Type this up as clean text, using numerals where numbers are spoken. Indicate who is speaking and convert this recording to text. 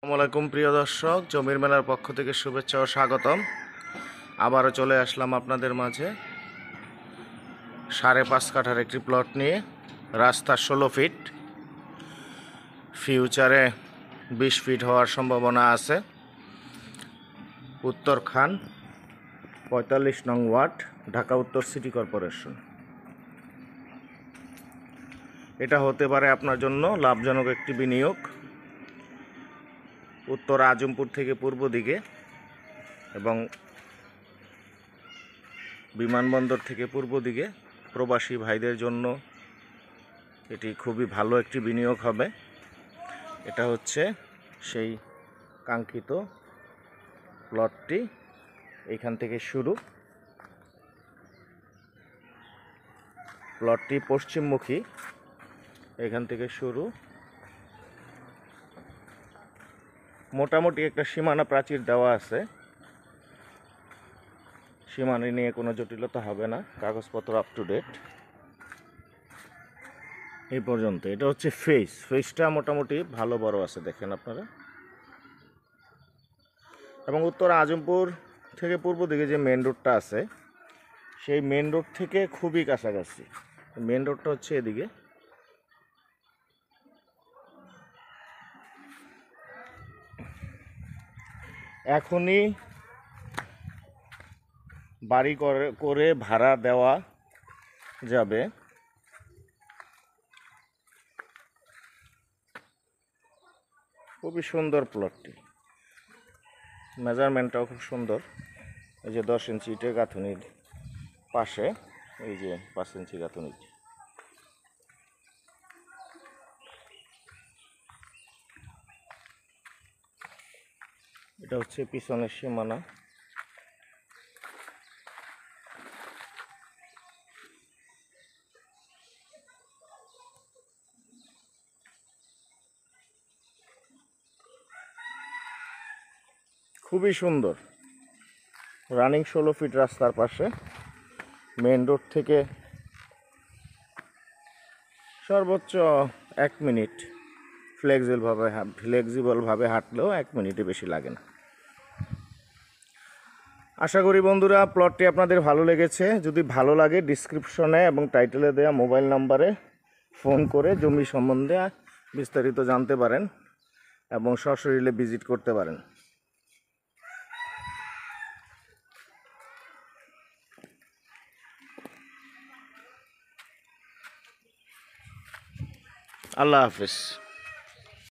Speaker 1: আসসালামু আলাইকুম প্রিয় দর্শক, জমির মেলার পক্ষ থেকে শুভেচ্ছা ও স্বাগতম। আবারও চলে আসলাম আপনাদের মাঝে 5.5 কাঠার একটি প্লট নিয়ে। রাস্তা 16 ফিট, ফিউচারে 20 ফিট হওয়ার সম্ভাবনা আছে। উত্তর খান, 45 নং ওয়ার্ড, ঢাকা উত্তর সিটি কর্পোরেশন। এটা হতে পারে আপনার জন্য লাভজনক একটি বিনিয়োগ। উত্তর আজমপুর থেকে পূর্ব দিকে এবং বিমানবন্দর থেকে পূর্ব দিকে প্রবাসী ভাইদের জন্য এটি খুবই ভালো একটি বিনিয়োগ হবে। এটা হচ্ছে সেই কাঙ্ক্ষিত প্লটটি। এইখান থেকে শুরু। প্লটটি পশ্চিমমুখী, এখান থেকে শুরু। মোটামুটি একটা সীমানা প্রাচীর দেওয়া আছে, সীমানা নিয়ে কোনো জটিলতা হবে না, কাগজপত্র আপ টু ডেট। এই পর্যন্ত এটা হচ্ছে ফেসটা মোটামুটি ভালো বড় আছে, দেখেন আপনারা। এবং উত্তর আজমপুর থেকে পূর্ব দিকে যে মেন রোডটা আছে, সেই মেন রোড থেকে খুবই কাছাকাছি। মেন রোডটা হচ্ছে এদিকে। এখনই বাড়ি করে ভাড়া দেওয়া যাবে। খুবই সুন্দর প্লটটি, মেজারমেন্টটাও খুব সুন্দর। এই যে 10 ইঞ্চি ইটের গাঁথুনির পাশে এই যে 5 ইঞ্চি গাঁথুনি। এটা হচ্ছে পিছনের সীমানা। খুবই সুন্দর, রানিং 16 ফিট রাস্তার পাশে, মেন রোড থেকে সর্বোচ্চ 1 মিনিট ফ্লেক্সিবলভাবে হাঁটলেও 1 মিনিটে বেশি লাগে না। আশা করি বন্ধুরা প্লটটি আপনাদের ভালো লেগেছে। যদি ভালো লাগে ডিসক্রিপশনে এবং টাইটেলে দেওয়া মোবাইল নাম্বারে ফোন করে জমি সম্বন্ধে বিস্তারিত জানতে পারেন এবং সশরীরে ভিজিট করতে পারেন। আল্লাহ হাফেজ।